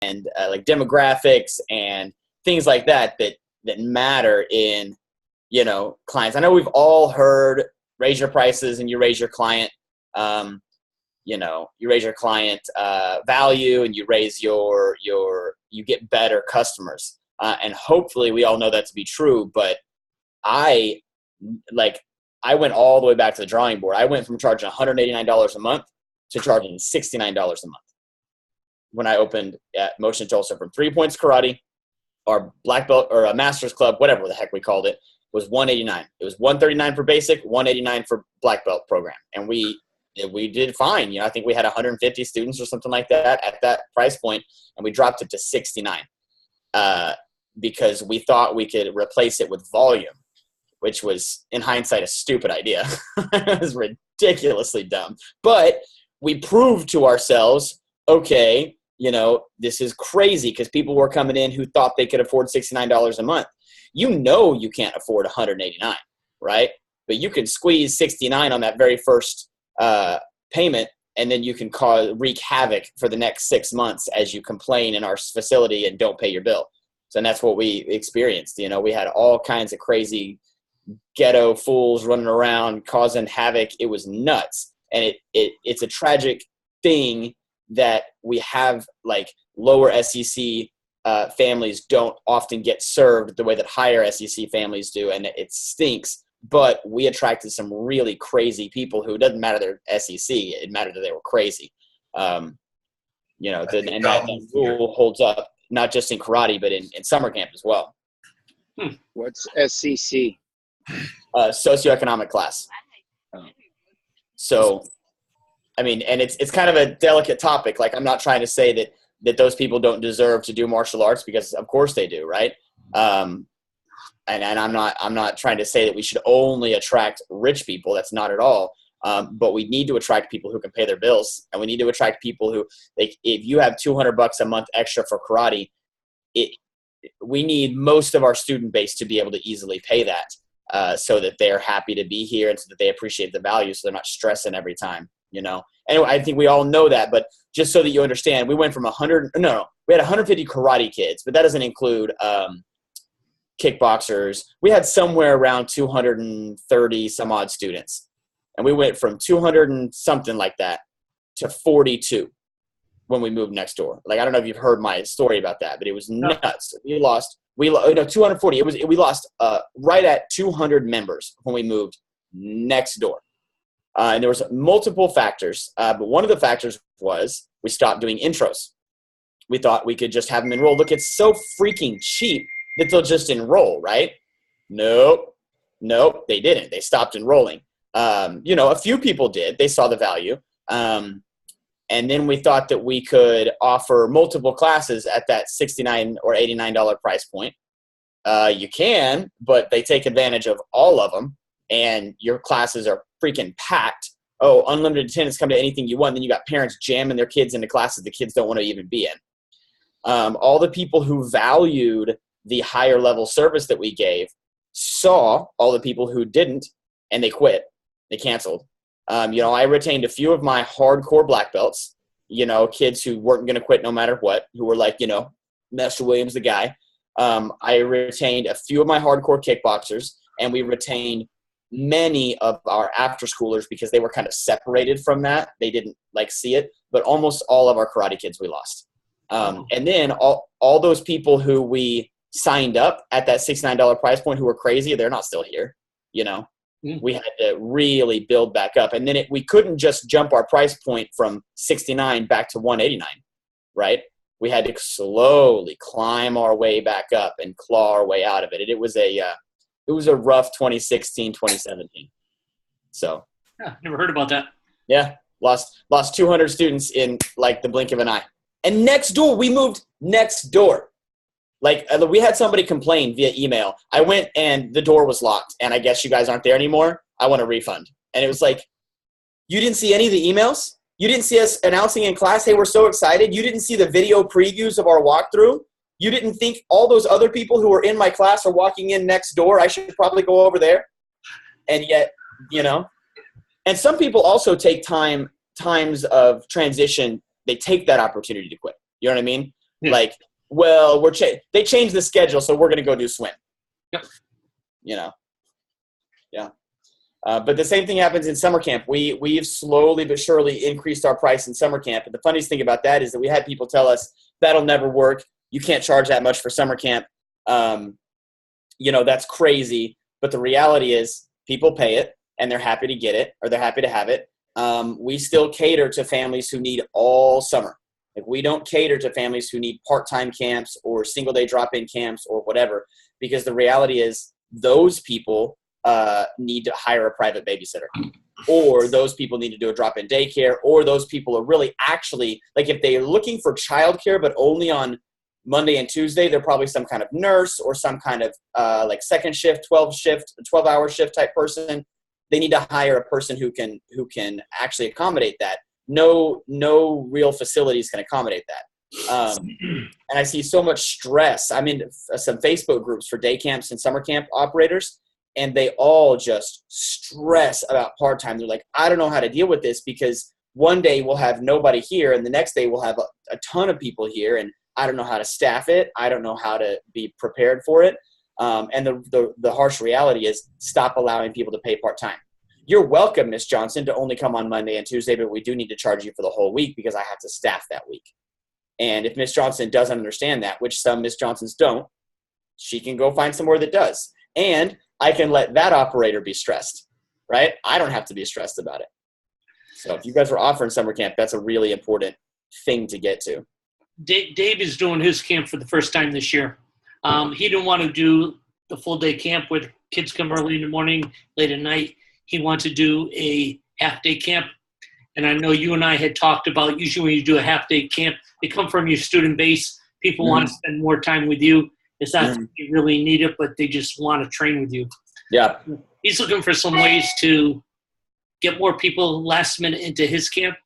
like demographics and things like that matter in, clients. I know we've all heard raise your prices and you raise your client, you raise your client value, and you raise you get better customers. And hopefully we all know that to be true. But I went all the way back to the drawing board. I went from charging $189 a month to charging $69 a month when I opened at Motion Tulsa. From 3 Points Karate, our black belt or a master's club, whatever the heck we called it, was $189. It was $139 for basic, $189 for black belt program. And we did fine. I think we had 150 students or something like that at that price point, and we dropped it to $69 because we thought we could replace it with volume, which was, in hindsight, a stupid idea. It was ridiculously dumb. But we proved to ourselves, okay, this is crazy, because people were coming in who thought they could afford $69 a month. You can't afford $189, right? But you can squeeze $69 on that very first payment, and then you can wreak havoc for the next 6 months as you complain in our facility and don't pay your bill. So that's what we experienced. We had all kinds of crazy ghetto fools running around causing havoc. It was nuts. And it's a tragic thing that we have, like, lower SEC families don't often get served the way that higher SEC families do, and it stinks. But we attracted some really crazy people who, it doesn't matter their SEC, it mattered that they were crazy. And that rule holds up not just in karate, but in summer camp as well. What's SEC? Socioeconomic class. So, and it's kind of a delicate topic. Like, I'm not trying to say that those people don't deserve to do martial arts, because of course they do, right? And I'm not trying to say that we should only attract rich people. That's not at all. But we need to attract people who can pay their bills, and we need to attract people who, if you have $200 a month extra for karate, we need most of our student base to be able to easily pay that, so that they're happy to be here and so that they appreciate the value, so they're not stressing every time. Anyway, I think we all know that, but just so that you understand, we went from we had 150 karate kids, but that doesn't include kickboxers. We had somewhere around 230 some odd students, and we went from 200 and something like that to 42 when we moved next door. Like, I don't know if you've heard my story about that, but it was nuts. We lost 240. We lost right at 200 members when we moved next door. And there was multiple factors, but one of the factors was we stopped doing intros. We thought we could just have them enroll. Look, it's so freaking cheap that they'll just enroll, right? Nope, they didn't. They stopped enrolling. A few people did. They saw the value. And then we thought that we could offer multiple classes at that $69 or $89 price point. You can, but they take advantage of all of them, and your classes are freaking packed. Oh, unlimited attendance, come to anything you want. Then you got parents jamming their kids into classes the kids don't want to even be in. All the people who valued the higher level service that we gave saw all the people who didn't, and they quit. They canceled. I retained a few of my hardcore black belts, kids who weren't going to quit no matter what, who were like, Master Williams, the guy. I retained a few of my hardcore kickboxers, and we retained many of our after schoolers because they were kind of separated from that. They didn't see it, but almost all of our karate kids we lost. And then all those people who we signed up at that $69 price point who were crazy, they're not still here. We had to really build back up. And then we couldn't just jump our price point from 69 back to 189, right? We had to slowly climb our way back up and claw our way out of it. And it was a rough 2016, 2017. So. Yeah, never heard about that. Yeah. Lost 200 students in the blink of an eye. And we moved next door. We had somebody complain via email. I went and the door was locked, and I guess you guys aren't there anymore. I want a refund. And it was like, you didn't see any of the emails? You didn't see us announcing in class, hey, we're so excited? You didn't see the video previews of our walkthrough? You didn't think all those other people who were in my class are walking in next door? I should probably go over there. And yet, and some people also take times of transition. They take that opportunity to quit. You know what I mean? Yeah. Like, well, they changed the schedule, so we're going to go do swim. Yep. You know, yeah. But the same thing happens in summer camp. We've slowly but surely increased our price in summer camp. And the funniest thing about that is that we had people tell us that'll never work. You can't charge that much for summer camp. You know, that's crazy. But the reality is people pay it and they're happy to get it, or they're happy to have it. We still cater to families who need all summer. Like, we don't cater to families who need part-time camps or single-day drop-in camps or whatever, because the reality is those people need to hire a private babysitter, or those people need to do a drop-in daycare, or those people are really actually, like, if they're looking for childcare but only on Monday and Tuesday, they're probably some kind of nurse or some kind of like second shift, 12-hour shift type person. They need to hire a person who can actually accommodate that. No real facilities can accommodate that. And I see so much stress. I'm in some Facebook groups for day camps and summer camp operators, and they all just stress about part-time. They're like, I don't know how to deal with this, because one day we'll have nobody here and the next day we'll have a ton of people here, and I don't know how to staff it. I don't know how to be prepared for it. And the harsh reality is, stop allowing people to pay part-time. You're welcome, Miss Johnson, to only come on Monday and Tuesday, but we do need to charge you for the whole week because I have to staff that week. And if Miss Johnson doesn't understand that, which some Miss Johnsons don't, she can go find somewhere that does. And I can let that operator be stressed, right? I don't have to be stressed about it. So if you guys are offering summer camp, that's a really important thing to get to. Dave is doing his camp for the first time this year. He didn't want to do the full day camp where the kids come early in the morning, late at night. He wants to do a half day camp. And I know you and I had talked about, usually when you do a half day camp, they come from your student base. People want to spend more time with you. It's not that you really need it, but they just want to train with you. Yeah. He's looking for some ways to get more people last minute into his camp.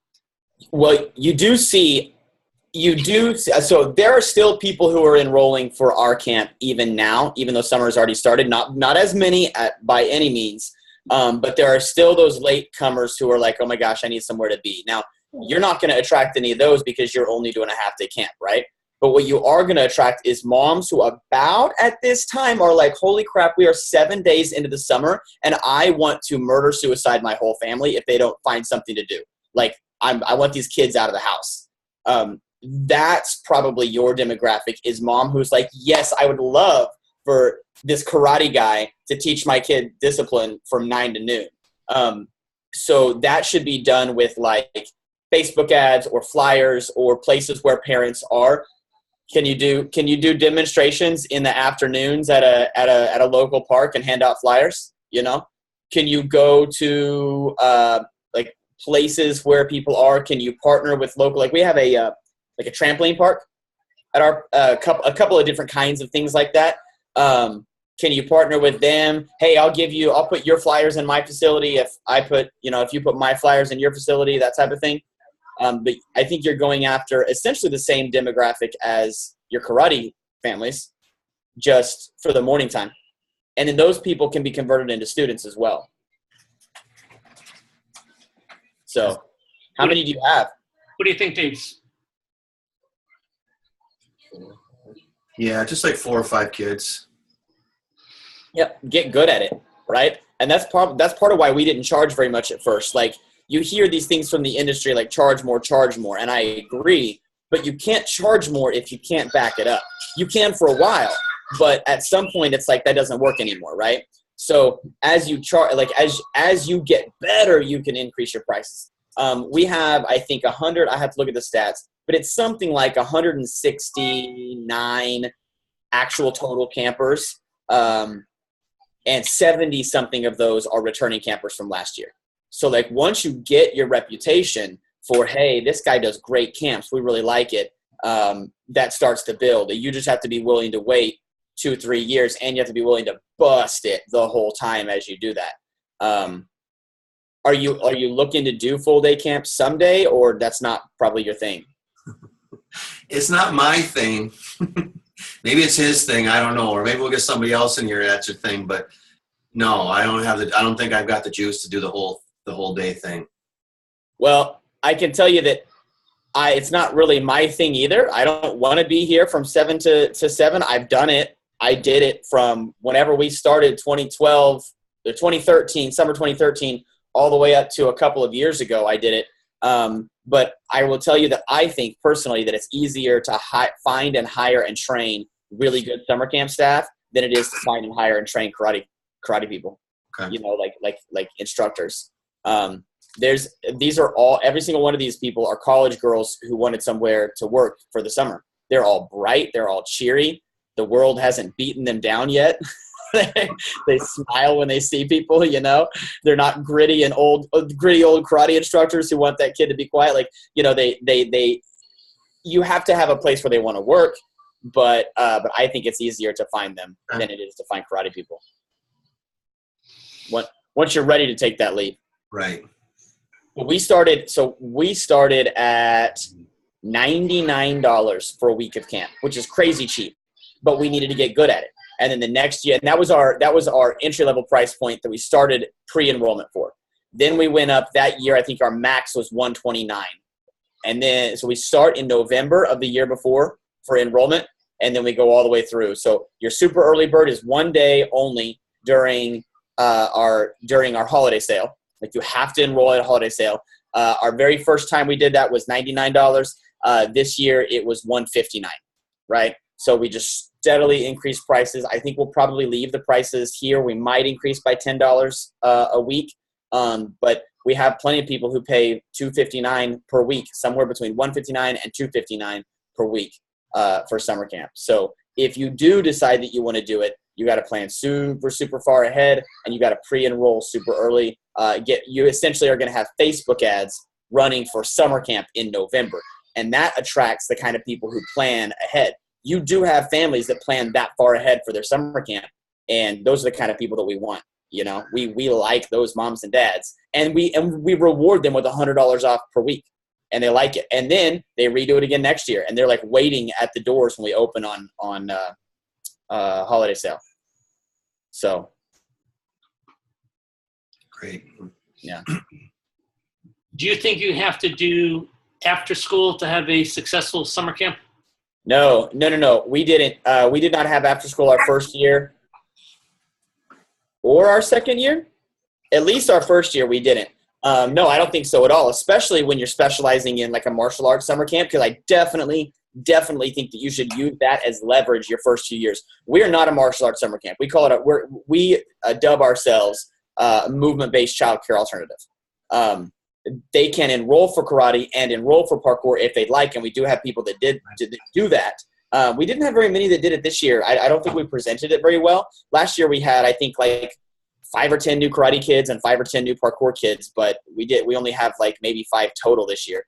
Well, you do see, so there are still people who are enrolling for our camp even now, even though summer has already started. Not as many by any means, but there are still those late comers who are like, oh my gosh, I need somewhere to be. Now, you're not going to attract any of those because you're only doing a half-day camp, right? But what you are going to attract is moms who about at this time are like, holy crap, we are 7 days into the summer, and I want to murder suicide my whole family if they don't find something to do. Like, I want these kids out of the house. That's probably your demographic, is mom who's like, yes, I would love for this karate guy to teach my kid discipline from 9 to noon. So that should be done with like Facebook ads or flyers or places where parents are. Can you do demonstrations in the afternoons at a local park and hand out flyers? You know, can you go to like places where people are? Can you partner with local? Like, we have a trampoline park at our a couple of different kinds of things like that. Can you partner with them? Hey, I'll put your flyers in my facility if you put my flyers in your facility, that type of thing. But I think you're going after essentially the same demographic as your karate families, just for the morning time. And then those people can be converted into students as well. So how many do you have? What do you think, Dave? Yeah, just like 4 or 5 kids. Yep, get good at it, right? And that's part of why we didn't charge very much at first. Like, you hear these things from the industry, like charge more, and I agree, but you can't charge more if you can't back it up. You can for a while, but at some point it's like that doesn't work anymore, right? So as you charge, like as you get better, you can increase your prices. We have, I think, 100. I have to look at the stats, but it's something like 169 actual total campers, and 70 something of those are returning campers from last year. So like, once you get your reputation for, hey, this guy does great camps, we really like it, that starts to build. You just have to be willing to wait 2-3 years, and you have to be willing to bust it the whole time as you do that. Are you looking to do full day camp someday, or that's not probably your thing? It's not my thing. Maybe it's his thing. I don't know. Or maybe we'll get somebody else in here. That's your thing. But no, I don't think I've got the juice to do the whole day thing. Well, I can tell you that It's not really my thing either. I don't want to be here from 7 to 7. I've done it. I did it from whenever we started 2012 or 2013, summer 2013, all the way up to a couple of years ago. I did it. But I will tell you that I think personally that it's easier to find and hire and train really good summer camp staff than it is to find and hire and train karate people. Okay. You know, like instructors. Every single one of these people are college girls who wanted somewhere to work for the summer. They're all bright. They're all cheery. The world hasn't beaten them down yet. They smile when they see people, you know. They're not gritty old karate instructors who want that kid to be quiet. Like, you know, you have to have a place where they want to work, but I think it's easier to find them than it is to find karate people. Once you're ready to take that leap. Right. We started at $99 for a week of camp, which is crazy cheap, but we needed to get good at it. And then the next year, and that was our entry level price point that we started pre-enrollment for. Then we went up that year. I think our max was $129. And then, so we start in November of the year before for enrollment, and then we go all the way through. So your super early bird is 1 day only during our holiday sale. Like, you have to enroll at a holiday sale. Our very first time we did that was $99. This year it was $159, right? So we just steadily increased prices. I think we'll probably leave the prices here. We might increase by $10 a week, but we have plenty of people who pay $259 per week, somewhere between $159 and $259 per week for summer camp. So if you do decide that you want to do it, you got to plan super far ahead, and you got to pre-enroll super early. You essentially are going to have Facebook ads running for summer camp in November, and that attracts the kind of people who plan ahead. You do have families that plan that far ahead for their summer camp, and those are the kind of people that we want. You know, we like those moms and dads, and we reward them with $100 off per week, and they like it. And then they redo it again next year, and they're like waiting at the doors when we open on holiday sale. So great. Yeah. Do you think you have to do after school to have a successful summer camp? No. We didn't. We did not have after school our first year or our second year. At least our first year we didn't. No, I don't think so at all, especially when you're specializing in like a martial arts summer camp, because I definitely think that you should use that as leverage your first 2 years. We are not a martial arts summer camp. We call it we dub ourselves a movement-based child care alternative. They can enroll for karate and enroll for parkour if they'd like, and we do have people that did do that. We didn't have very many that did it this year. I don't think we presented it very well. Last year we had, I think, like 5 or 10 new karate kids and 5 or 10 new parkour kids, but we only have like maybe 5 total this year.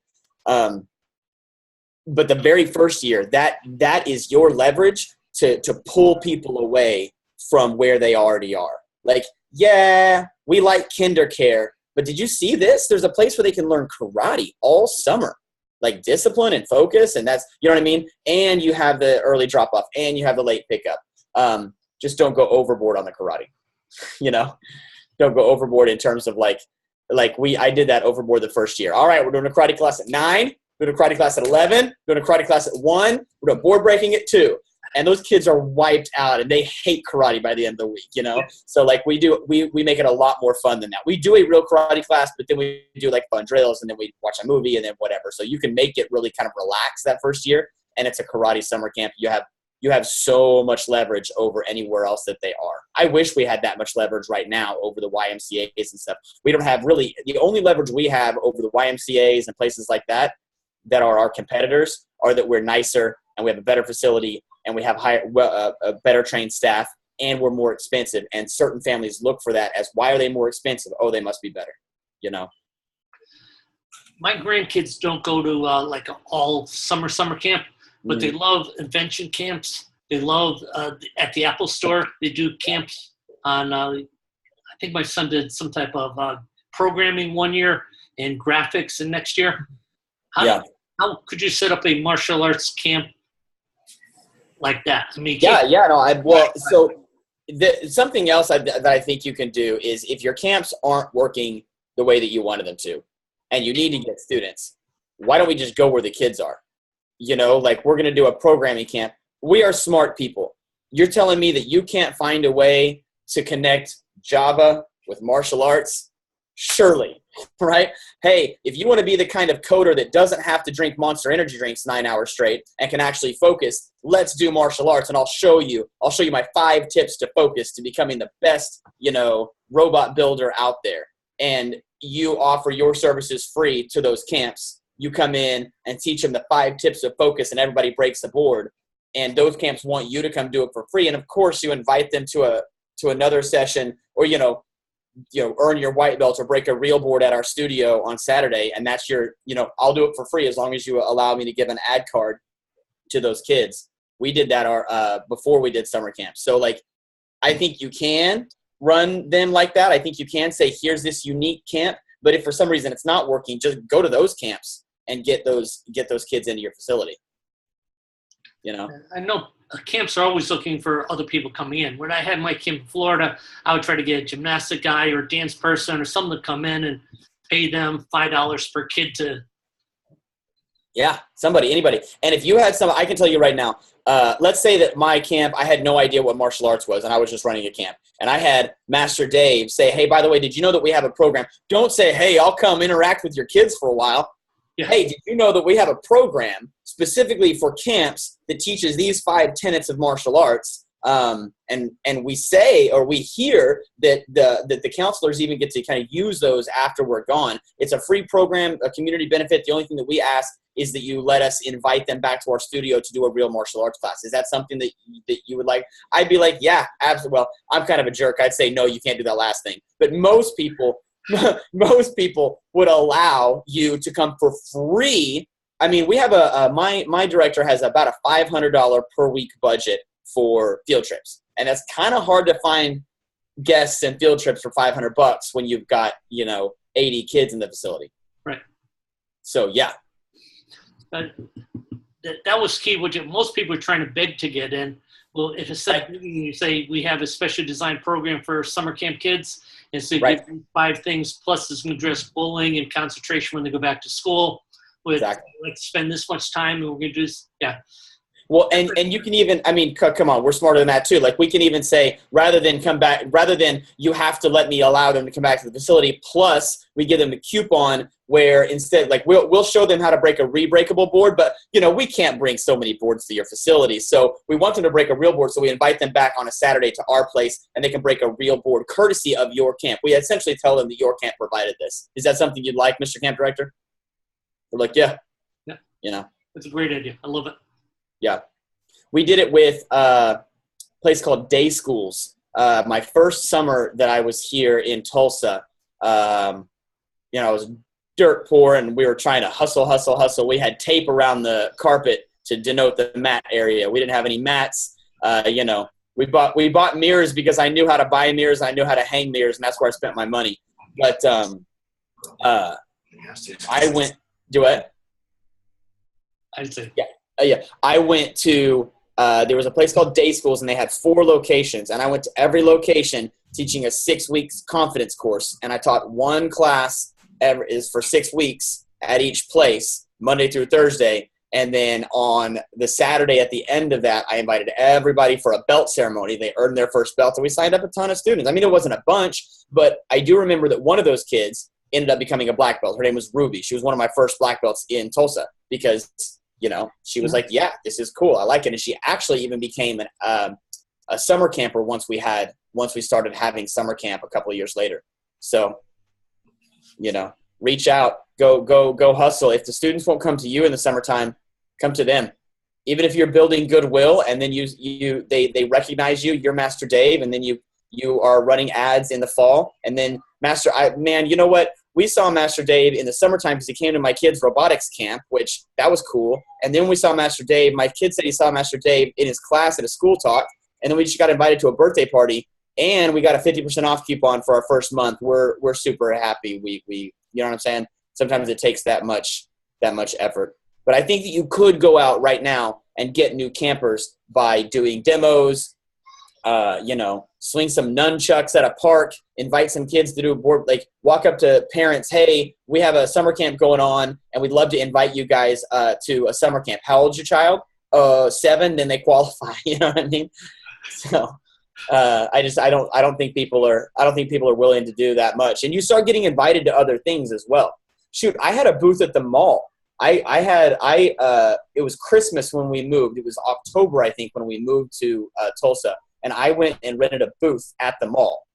But the very first year, that is your leverage to pull people away from where they already are. Like, yeah, we like kinder care, but did you see this? There's a place where they can learn karate all summer, like discipline and focus, and that's, you know what I mean? And you have the early drop-off, and you have the late pickup. Just don't go overboard on the karate, you know? Don't go overboard in terms of I did that overboard the first year. All right, we're doing a karate class at 9. We're doing a karate class at 11. We're doing a karate class at 1. We're doing board breaking at 2. And those kids are wiped out, and they hate karate by the end of the week, you know? So, like, we make it a lot more fun than that. We do a real karate class, but then we do, like, fun drills, and then we watch a movie, and then whatever. So you can make it really kind of relaxed that first year, and it's a karate summer camp. You have so much leverage over anywhere else that they are. I wish we had that much leverage right now over the YMCAs and stuff. We don't have really – the only leverage we have over the YMCAs and places like that are our competitors are that we're nicer, and we have a better facility, and we have a better trained staff, and we're more expensive. And certain families look for that as, why are they more expensive? Oh, they must be better, you know? My grandkids don't go to like an all summer camp, but they love invention camps. They love at the Apple store. They do camps on, I think my son did some type of programming one year and graphics and next year. How could you set up a martial arts camp like that? I mean, something else that I think you can do is, if your camps aren't working the way that you wanted them to, and you need to get students, why don't we just go where the kids are? Like we're going to do a programming camp. We are smart people. You're telling me that you can't find a way to connect Java with martial arts? Surely, right? Hey, if you want to be the kind of coder that doesn't have to drink Monster energy drinks 9 hours straight and can actually focus, let's do martial arts, and I'll show you my 5 tips to focus to becoming the best, robot builder out there. And you offer your services free to those camps. You come in and teach them the 5 tips of focus, and everybody breaks the board. And those camps want you to come do it for free. And of course, you invite them to another session, or earn your white belt or break a real board at our studio on Saturday. And that's your, I'll do it for free as long as you allow me to give an ad card to those kids. We did that before we did summer camp. So like, I think you can run them like that. I think you can say, here's this unique camp. But if for some reason it's not working, just go to those camps and get those kids into your facility. I know camps are always looking for other people coming in. When I had my camp in Florida, I would try to get a gymnastic guy or a dance person or someone to come in and pay them $5 per kid to. Yeah, anybody. And if you had I can tell you right now, let's say that my camp, I had no idea what martial arts was, and I was just running a camp. And I had Master Dave say, hey, by the way, did you know that we have a program? Don't say, hey, I'll come interact with your kids for a while. Yeah. Hey, did you know that we have a program specifically for camps that teaches these 5 tenets of martial arts? And we say, or we hear that the counselors even get to kind of use those after we're gone. It's a free program, a community benefit. The only thing that we ask is that you let us invite them back to our studio to do a real martial arts class. Is that something that you would like? I'd be like, yeah, absolutely. Well, I'm kind of a jerk. I'd say, no, you can't do that last thing. But most people would allow you to come for free. I mean, we have my director has about a $500 per week budget for field trips. And that's kind of hard to find guests and field trips for $500 when you've got, 80 kids in the facility. Right. So, yeah. That was key. Most people are trying to beg to get in. Well, if it's like you say we have a special design program for summer camp kids, and so you give them 5 things, plus it's going to address bullying and concentration when they go back to school. Exactly. Like spend this much time, and we're going to do this. Yeah. Well, and you can even, I mean, come on, we're smarter than that too. Like we can even say, rather than you have to let me allow them to come back to the facility, plus we give them a coupon where instead, like we'll show them how to break a rebreakable board, but we can't bring so many boards to your facility. So we want them to break a real board. So we invite them back on a Saturday to our place and they can break a real board courtesy of your camp. We essentially tell them that your camp provided this. Is that something you'd like, Mr. Camp Director? We're like, yeah. That's a great idea. I love it. Yeah. We did it with a place called Day Schools. My first summer that I was here in Tulsa, I was dirt poor and we were trying to hustle. We had tape around the carpet to denote the mat area. We didn't have any mats. We bought mirrors because I knew how to buy mirrors. I knew how to hang mirrors, and that's where I spent my money. But I went – do it? I'd say. Yeah. I went to there was a place called Day Schools, and they had 4 locations. And I went to every location teaching a 6-week confidence course. And I taught one class is for 6 weeks at each place, Monday through Thursday. And then on the Saturday at the end of that, I invited everybody for a belt ceremony. They earned their first belt, and we signed up a ton of students. I mean, it wasn't a bunch, but I do remember that one of those kids ended up becoming a black belt. Her name was Ruby. She was one of my first black belts in Tulsa because – she was like, yeah, this is cool. I like it. And she actually even became a summer camper once we started having summer camp a couple of years later. So, reach out, go hustle. If the students won't come to you in the summertime, come to them. Even if you're building goodwill and then they recognize you're Master Dave, and then you are running ads in the fall. And then you know what? We saw Master Dave in the summertime because he came to my kids' robotics camp, which that was cool. And then we saw Master Dave. My kid said he saw Master Dave in his class at a school talk. And then we just got invited to a birthday party, and we got a 50% off coupon for our first month. We're super happy. We you know what I'm saying? Sometimes it takes that much effort. But I think that you could go out right now and get new campers by doing demos, swing some nunchucks at a park, invite some kids to do a board, like walk up to parents, hey, we have a summer camp going on and we'd love to invite you guys to a summer camp. How old's your child? 7, then they qualify. You know what I mean? So I don't think people are willing to do that much. And you start getting invited to other things as well. Shoot, I had a booth at the mall. It was Christmas when we moved. It was October, I think, when we moved to Tulsa. And I went and rented a booth at the mall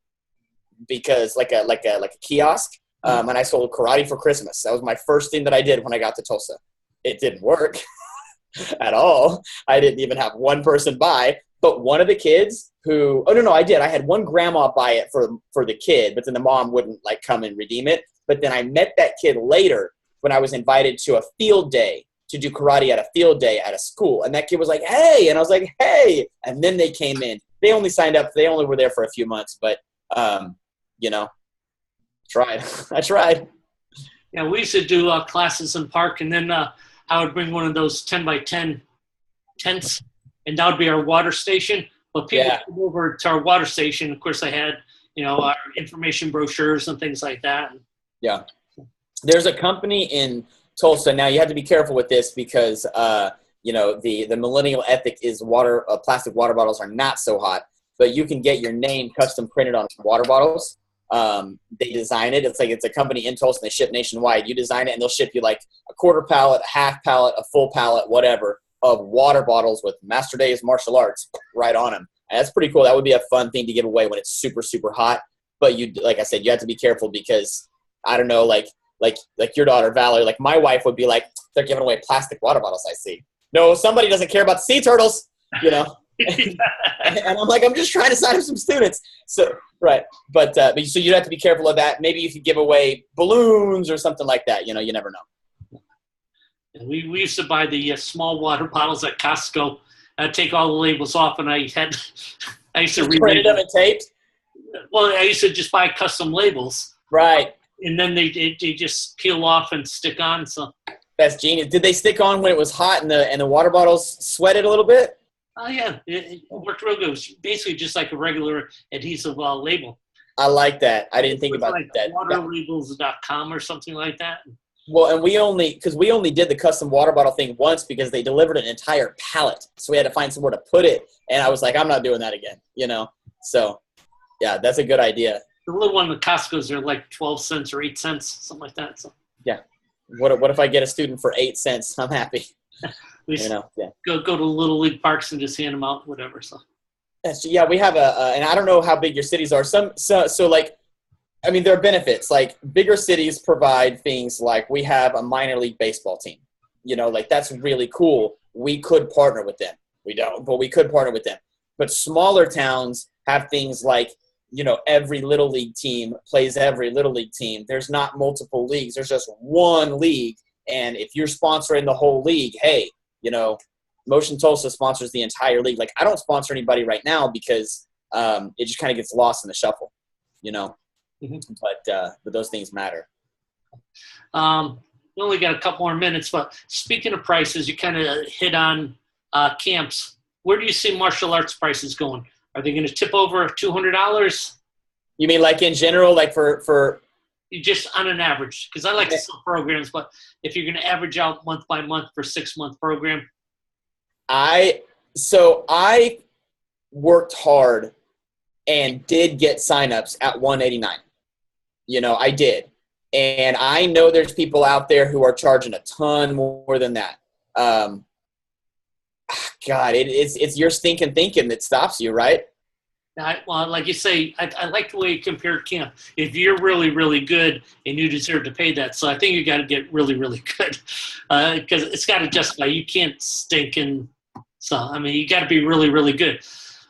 because like a kiosk. And I sold karate for Christmas. That was my first thing that I did when I got to Tulsa. It didn't work at all. I didn't even have one person buy. But one of the kids I did. I had one grandma buy it for the kid, but then the mom wouldn't like come and redeem it. But then I met that kid later when I was invited to a field day to do karate at a field day at a school. And that kid was like, hey. And I was like, hey. And then they came in. They only signed up. They only were there for a few months. But, tried. I tried. Yeah, we used to do classes in park. And then I would bring one of those 10 by 10 tents. And that would be our water station. But people come over to our water station. Of course, I had, our information brochures and things like that. Yeah. There's a company in Tulsa. Now, you have to be careful with this because, the millennial ethic is plastic water bottles are not so hot. But you can get your name custom printed on water bottles. They design it. It's a company in Tulsa. And they ship nationwide. You design it, and they'll ship you like a quarter pallet, a half pallet, a full pallet, whatever, of water bottles with Master Days Martial Arts right on them. And that's pretty cool. That would be a fun thing to give away when it's super, super hot. But like I said, you have to be careful because I don't know, like your daughter Valerie, like my wife would be like, they're giving away plastic water bottles. I see. No, somebody doesn't care about the sea turtles, And I'm like, I'm just trying to sign up some students. So right, but so you have to be careful of that. Maybe you could give away balloons or something like that. You never know. We used to buy the small water bottles at Costco. I'd take all the labels off, and I used to print them and taped. Well, I used to just buy custom labels, right? And then they just peel off and stick on. So that's genius. Did they stick on when it was hot and the water bottles sweated a little bit? Oh yeah, it worked real good. It was basically just like a regular adhesive label. I like that. I didn't think about that. Waterlabels.com or something like that. Well, and we only did the custom water bottle thing once because they delivered an entire pallet. So we had to find somewhere to put it. And I was like, I'm not doing that again, So, yeah, that's a good idea. The little one, the Costco's are like 12 cents or 8 cents, something like that. So yeah. What if I get a student for 8 cents? I'm happy. Go to Little League parks and just hand them out, whatever. So yeah, we have and I don't know how big your cities are. There are benefits. Like bigger cities provide things like we have a minor league baseball team. That's really cool. We could partner with them. We don't, but we could partner with them. But smaller towns have things like, every little league team plays every little league team. There's not multiple leagues. There's just one league. And if you're sponsoring the whole league, hey, Motion Tulsa sponsors the entire league. Like I don't sponsor anybody right now because it just kind of gets lost in the shuffle, Mm-hmm. But those things matter. We only got a couple more minutes, but speaking of prices, you kind of hit on camps. Where do you see martial arts prices going? Are they going to tip over $200? You mean like in general, like for just on an average? Because I like to sell programs, but if you're going to average out month by month for 6-month program. I worked hard and did get signups at $189. I did. And I know there's people out there who are charging a ton more than that. God, it's your stinking thinking that stops you, right? Well, like you say, I like the way you compared camp. If you're really, really good and you deserve to pay that. So I think you got to get really, really good because it's got to justify. You can't stink. And so, you got to be really, really good.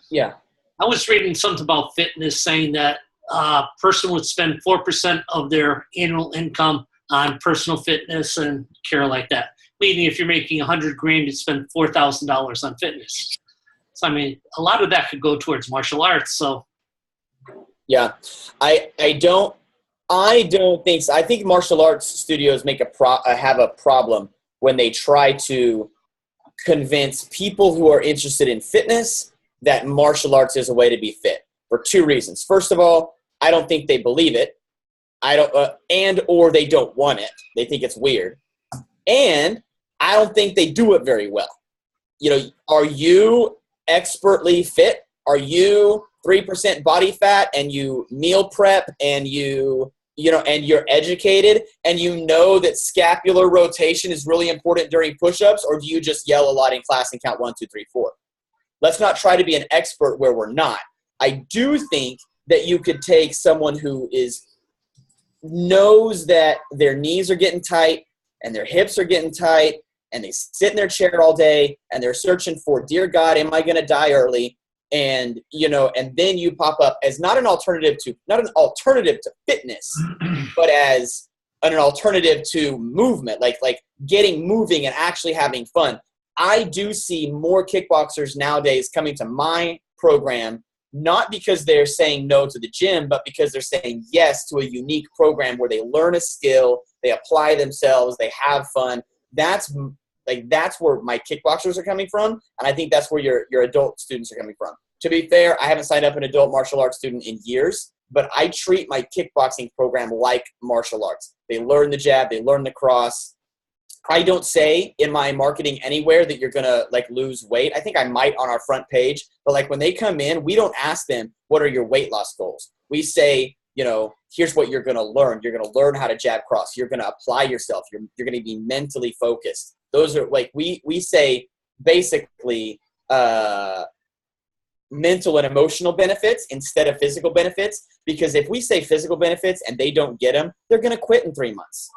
Yeah. I was reading something about fitness saying that a person would spend 4% of their annual income on personal fitness and care like that. Meaning if you're making $100,000, you'd spend $4,000 on fitness. So, a lot of that could go towards martial arts. So, yeah, I don't think so. I think martial arts studios have a problem when they try to convince people who are interested in fitness that martial arts is a way to be fit for two reasons. First of all, I don't think they believe it. Or they don't want it. They think it's weird. And I don't think they do it very well. Are you expertly fit? Are you 3% body fat and you meal prep and and you're educated and you know that scapular rotation is really important during push-ups, or do you just yell a lot in class and count 1, 2, 3, 4? Let's not try to be an expert where we're not. I do think that you could take someone who knows that their knees are getting tight and their hips are getting tight and they sit in their chair all day and they're searching for, dear God, am I going to die early? And, and then you pop up as not an alternative to fitness, but as an alternative to movement, like getting moving and actually having fun. I do see more kickboxers nowadays coming to my program, not because they're saying no to the gym, but because they're saying yes to a unique program where they learn a skill, they apply themselves, they have fun. That's where my kickboxers are coming from, and I think that's where your adult students are coming from. To be fair, I haven't signed up an adult martial arts student in years, but I treat my kickboxing program like martial arts. They learn the jab, they learn the cross. I don't say in my marketing anywhere that you're going to lose weight. I think I might on our front page, but when they come in, we don't ask them, what are your weight loss goals? We say, here's what you're going to learn. You're going to learn how to jab cross. You're going to apply yourself. You're going to be mentally focused. Those are we say basically mental and emotional benefits instead of physical benefits, because if we say physical benefits and they don't get them, they're going to quit in 3 months.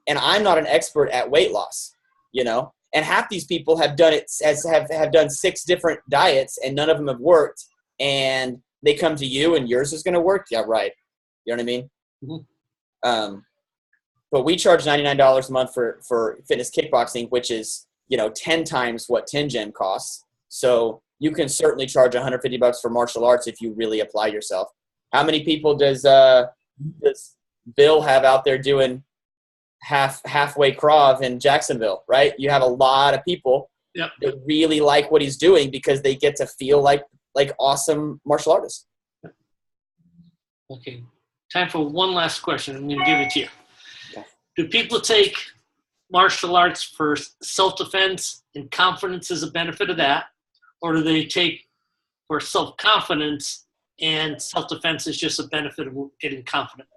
And I'm not an expert at weight loss, and half these people have done it have done 6 different diets and none of them have worked, and they come to you and yours is going to work. Yeah, right. You know what I mean? Mm-hmm. But we charge $99 a month for fitness kickboxing, which is 10 times what 10 Gym costs. So you can certainly charge $150 for martial arts if you really apply yourself. How many people does Bill have out there doing halfway Krav in Jacksonville, right? You have a lot of people that really like what he's doing because they get to feel like awesome martial artists. Okay. Time for one last question. I'm going to give it to you. Do people take martial arts for self-defense and confidence as a benefit of that? Or do they take for self-confidence and self-defense is just a benefit of getting confident?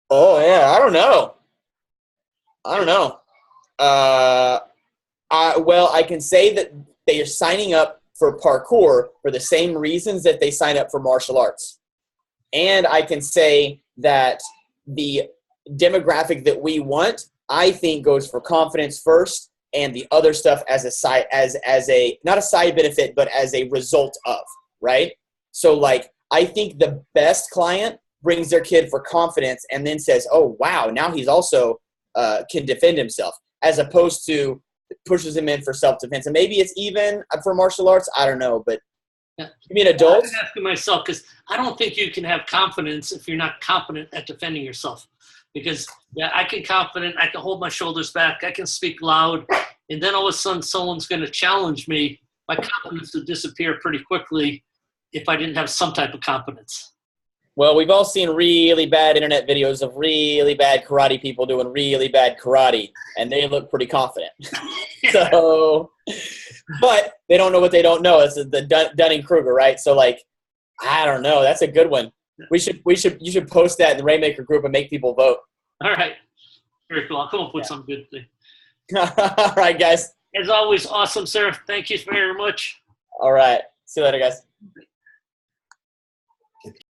Oh, yeah. I don't know. Well, I can say that they are signing up for parkour for the same reasons that they sign up for martial arts. And I can say that the demographic that we want, I think, goes for confidence first and the other stuff as a side, as a, not a side benefit, but as a result of, right? So I think the best client brings their kid for confidence and then says, oh, wow, now he's also can defend himself, as opposed to pushes him in for self-defense. And maybe it's even for martial arts. I don't know, but you mean adults? I'm asking myself because I don't think you can have confidence if you're not competent at defending yourself. Because I can hold my shoulders back, I can speak loud, and then all of a sudden someone's going to challenge me. My confidence would disappear pretty quickly if I didn't have some type of confidence. Well, we've all seen really bad internet videos of really bad karate people doing really bad karate, and they look pretty confident. So, but they don't know what they don't know. It's the Dunning-Kruger, right? So, I don't know. That's a good one. You should post that in the Rainmaker group and make people vote. All right. Very cool. I'll come up with some good thing. All right, guys. As always, awesome, sir. Thank you very much. All right. See you later, guys.